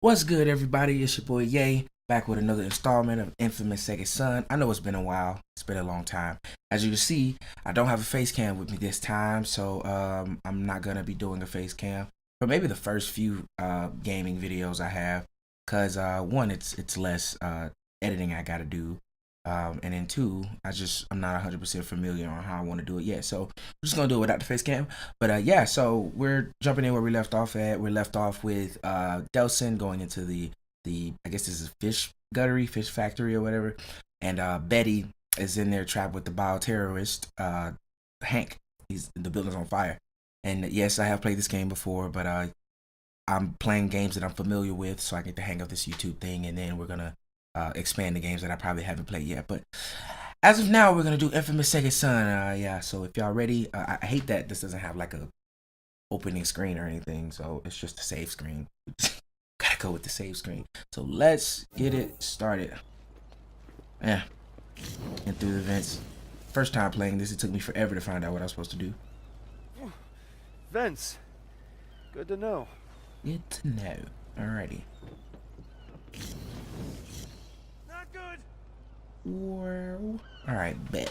What's good, everybody? It's your boy Ye, back with another installment of inFamous Second Son. I know it's been a while. It's been a long time. As you can see, I don't have a face cam with me this time, so I'm not going to be doing a face cam for maybe the first few gaming videos I have, because one, it's less editing I got to do, and then two, I'm not 100% familiar on how I want to do it yet, so I'm just gonna do it without the face cam. But yeah, so we're jumping in where we left off at. We left off with Delson going into the I guess this is fish factory or whatever, and Betty is in there trapped with the bioterrorist Hank. The building's on fire, and yes, I have played this game before, but I'm playing games that I'm familiar with, so I get the hang of this YouTube thing, and then we're gonna expand the games that I probably haven't played yet. But as of now, we're gonna do inFamous Second Son. Yeah, so if y'all ready, I hate that this doesn't have like a opening screen or anything, so it's just a save screen. Gotta go with the save screen. So let's get it started. Yeah, and through the vents. First time playing this, it took me forever to find out what I was supposed to do. Vents. Good to know. Good to know. Alrighty. Not good. Whoa. Alright, bet,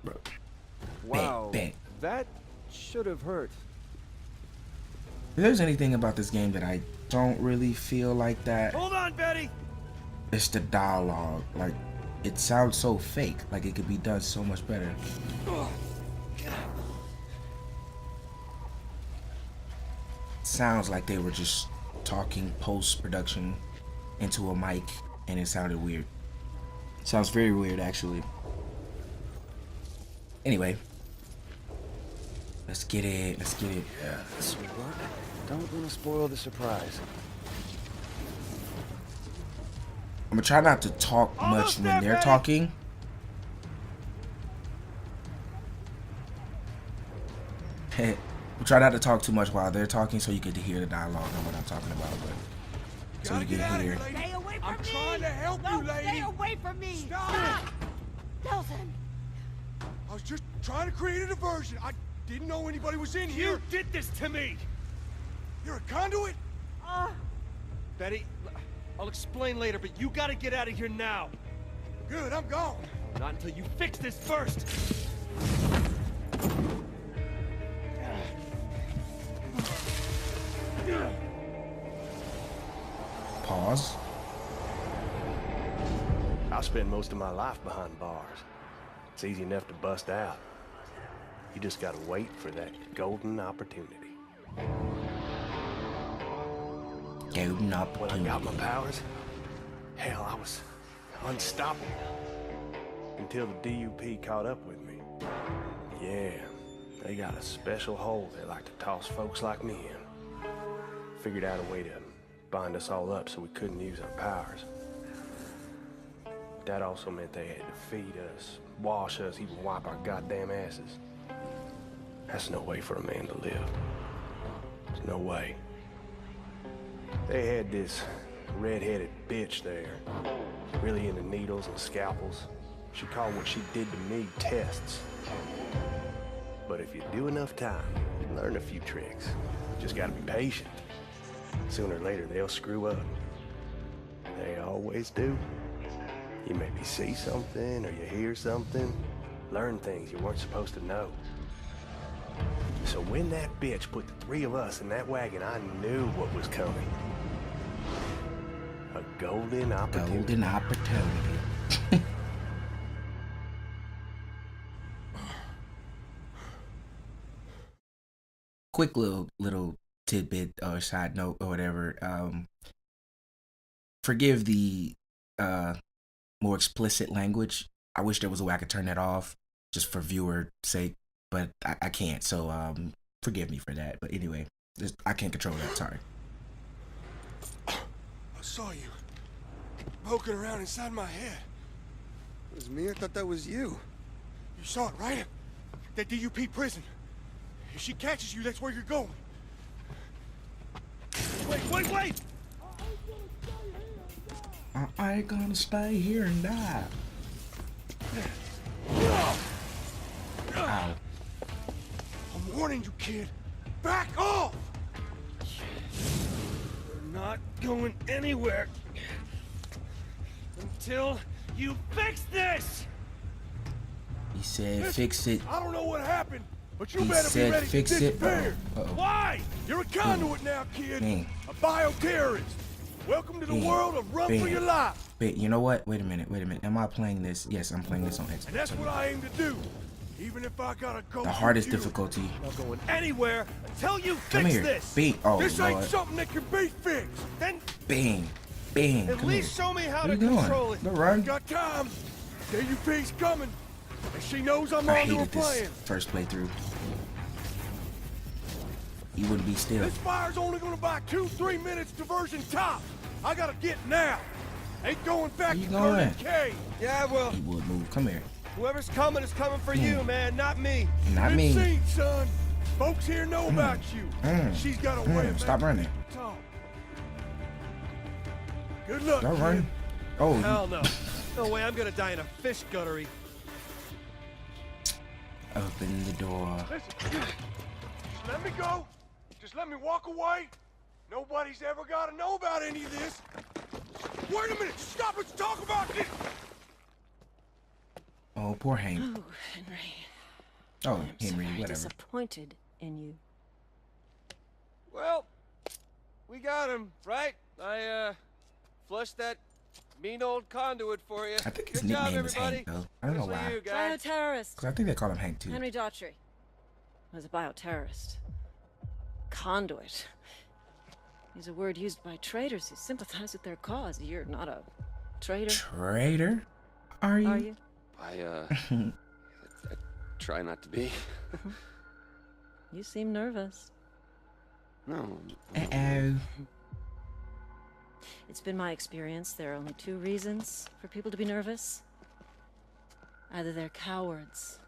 bro. Wow. Bet. That should have hurt. If there's anything about this game that I don't really feel like that, Hold on, Betty. it's the dialogue. Like, it sounds so fake. Like, it could be done so much better. Sounds like they were just talking post-production into a mic, and it sounded weird. Sounds very weird, actually. Anyway, let's get it. Yeah, this will work. Don't want to spoil the surprise. I'm gonna try not to talk much when they're talking. We'll try not to talk too much while they're talking, so you get to hear the dialogue and what I'm talking about. But so you can hear. Stay away from me! I'm trying to help you, lady! Stay away from me! Stop! Delson! I was just trying to create a diversion. I didn't know anybody was in here. You did this to me! You're a conduit? Betty, I'll explain later, but you gotta get out of here now. Good, I'm gone. Not until you fix this first. Pause. I spent most of my life behind bars. It's easy enough to bust out. You just gotta wait for that golden opportunity. Golden opportunity. When I got my powers, hell, I was unstoppable. Until the DUP caught up with me. Yeah, they got a special hole they like to toss folks like me in. Figured out a way to bind us all up so we couldn't use our powers. That also meant they had to feed us, wash us, even wipe our goddamn asses. That's no way for a man to live. There's no way. They had this red-headed bitch there, really into needles and scalpels. She called what she did to me tests. But if you do enough time, you learn a few tricks. Just gotta be patient. Sooner or later, they'll screw up. They always do. You maybe see something or you hear something, learn things you weren't supposed to know. So when that bitch put the three of us in that wagon, I knew what was coming. A golden opportunity. Golden opportunity. Quick little tidbit or side note or whatever. Forgive the more explicit language. I wish there was a way I could turn that off just for viewer sake, but I can't. So forgive me for that. But anyway, I can't control that. Sorry. I saw you poking around inside my head. It was me? I thought that was you. You saw it, right? That DUP prison. If she catches you, that's where you're going. Wait! I ain't gonna stay here and die. Ow. I'm warning you, kid. Back off! Not going anywhere until you fix this! He said fix it. I don't know what happened, but you He better be said ready fix to it. disappear. Uh-oh. Why? You're a conduit now, kid. Bang. A bioterrorist. Welcome to the Bang. world of run for Bang. your life. Wait, you know what? Wait a minute. Am I playing this? Yes, I'm playing this on Xbox. And that's what I aim to do. Even if I gotta go The through hardest you. difficulty. Not going anywhere until you Come fix here. this! Beat. Oh, This ain't Lord. something that can be fixed. Then Bang. Bang. at Come least here. show me how Where to you control going? it. Go run. Got time. JUP's coming. And she knows I'm I onto her hated this plan. first playthrough. He wouldn't be still. This fire's only gonna buy 2-3 minutes diversion top. I gotta get now. Ain't going back Where you to going? Curtis K. Yeah, well, He would move. Come here. whoever's coming is coming for you, man, not me. Not Been me. seen, son. Folks here know about you. She's got a way of Stop making running. people talk. Good luck, Don't kid. run. Oh, Hell no. No way I'm gonna die in a fish guttery. open the door. Listen, just let me go. Just let me walk away. Nobody's ever got to know about any of this. Wait a minute. Stop. Let's talk about this. Oh, poor Hank. Oh, Henry. Oh, I'm Henry, sorry, whatever. disappointed in you. Well, we got him, right? I, flushed that mean old conduit for you. I think his Good job, nickname is everybody. Hank, though. I don't know This for why. you, guy. Bioterrorist. Because I think they call him Hank, too. Henry Daughtry was a bioterrorist. Conduit. Is a word used by traitors who sympathize with their cause. You're not a traitor, Traitor? Are you? are you? I try not to be. You seem nervous. No. Uh-oh. It's been my experience there are only two reasons for people to be nervous. Either they're cowards,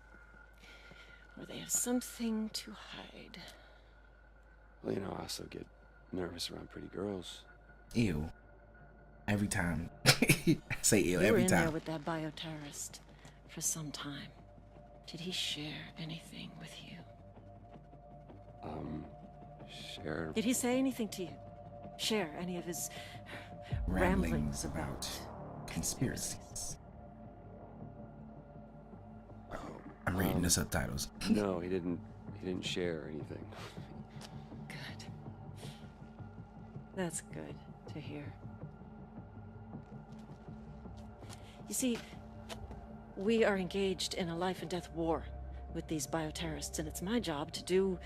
or they have something to hide. Well, I also get nervous around pretty girls. Ew. Every time. I say ew You were every in there time. with that bioterrorist for some time. Did he share anything with you? Share. Did he say anything to you? Share any of his Ramblings about conspiracies. I'm reading the subtitles. No, he didn't. He didn't share anything. Good. That's good to hear. You see, we are engaged in a life and death war with these bioterrorists, and it's my job to do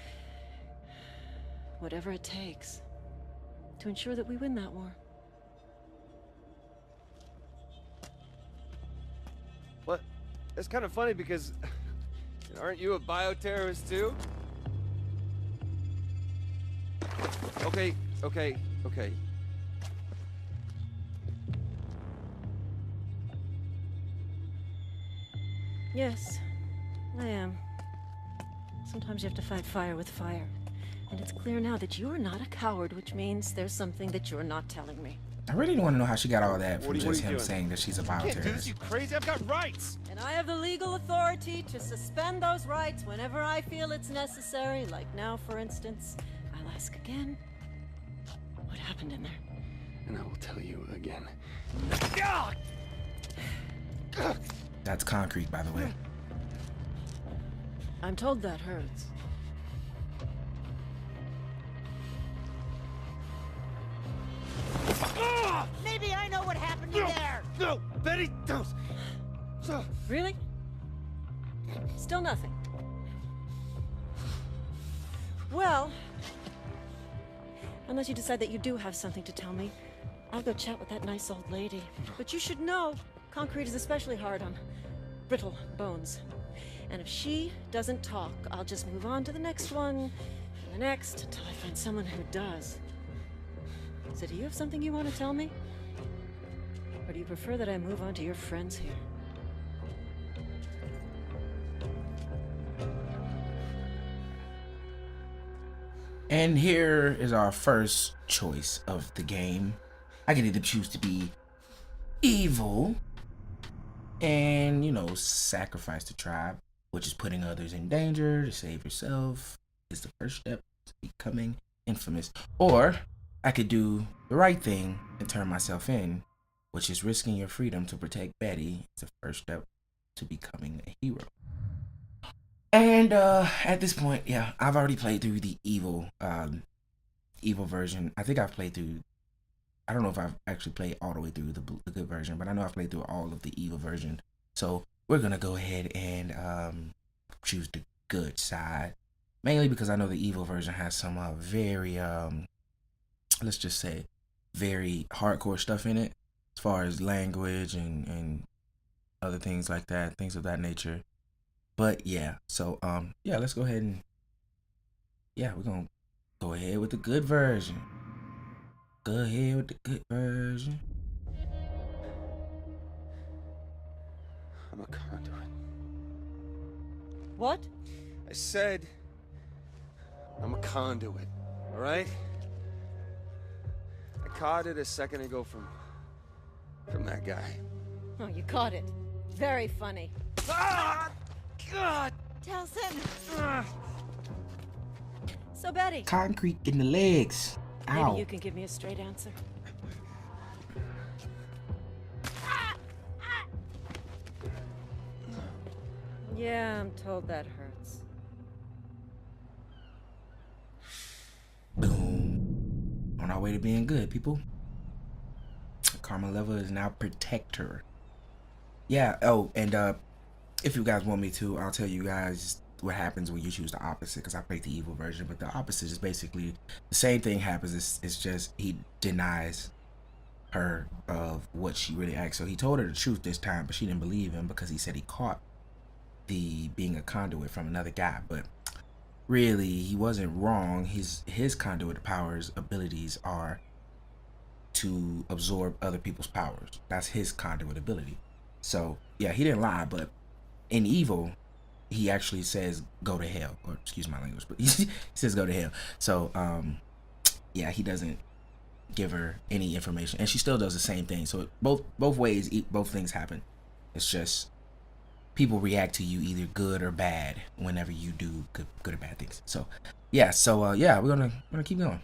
whatever it takes to ensure that we win that war. What? That's kind of funny because aren't you a bioterrorist too? Okay. Yes, I am. Sometimes you have to fight fire with fire. And it's clear now that you're not a coward, which means there's something that you're not telling me. I really want to know how she got all that from What are you just him doing? saying that she's a I can't do this, bioterrorist. you crazy. I've got rights. And I have the legal authority to suspend those rights whenever I feel it's necessary. Like now, for instance, I'll ask again, what happened in there? And I will tell you again. That's concrete, by the way. I'm told that hurts. Maybe I know what happened in there. No, Betty, don't. Really? Still nothing. Well, unless you decide that you do have something to tell me, I'll go chat with that nice old lady. But you should know, concrete is especially hard on brittle bones. And if she doesn't talk, I'll just move on to the next one, and the next, until I find someone who does. So do you have something you want to tell me? Or do you prefer that I move on to your friends here? And here is our first choice of the game. I can either choose to be evil and, sacrifice the tribe, which is putting others in danger to save yourself, is the first step to becoming infamous. Or I could do the right thing and turn myself in, which is risking your freedom to protect Betty. It's the first step to becoming a hero. And at this point, yeah, I've already played through the evil version. I think I've played through. I don't know if I've actually played all the way through the good version, but I know I've played through all of the evil version. So we're gonna go ahead and choose the good side, mainly because I know the evil version has some very let's just say very hardcore stuff in it, as far as language and other things like that, things of that nature. But yeah, so yeah, let's go ahead and yeah, we're gonna go ahead with the good version. Go ahead with the good version. I'm a conduit. What? I said I'm a conduit, all right? I caught it a second ago from that guy. Oh, you caught it. Very funny. Ah! God! Telson! So, Betty, Concrete in the legs. maybe Ow. you can give me a straight answer. Yeah, I'm told that hurts. Boom. On our way to being good, people. Karma level is now protector. Yeah. Oh, and if you guys want me to, I'll tell you guys what happens when you choose the opposite, because I played the evil version, but the opposite is basically the same thing happens. It's just he denies her of what she really asked. So he told her the truth this time, but she didn't believe him because he said he caught the being a conduit from another guy. But really, he wasn't wrong. His conduit powers abilities are to absorb other people's powers. That's his conduit ability. So yeah, he didn't lie, but in evil, he actually says go to hell, or excuse my language, but he says go to hell. So yeah, he doesn't give her any information, and she still does the same thing. So both ways, both things happen. It's just people react to you either good or bad whenever you do good or bad things. So yeah, yeah, we're gonna keep going.